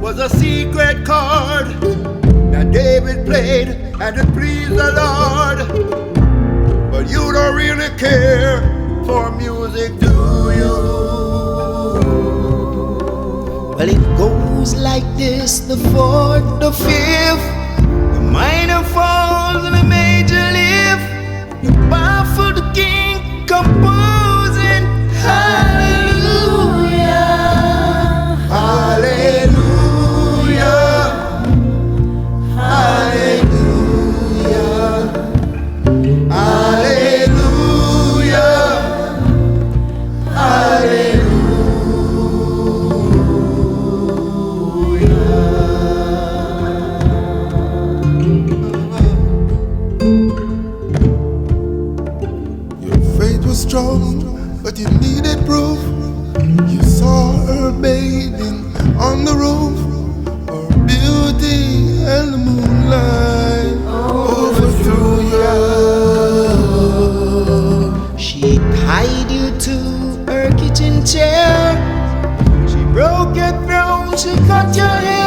was a secret chord that David played and it pleased the Lord. But you don't really care for music, do you? Well, it goes like this: the fourth, the fifth, the minor falls and the major lift. You baffle the king, composing hallelujah, Hallelujah, hallelujah, hallelujah, hallelujah. Your faith was strong, but you needed proof. You saw her bathing on the roof, her beauty and the moonlight overthrew you. She tied you to her kitchen chair. She broke your throne, she cut your hair.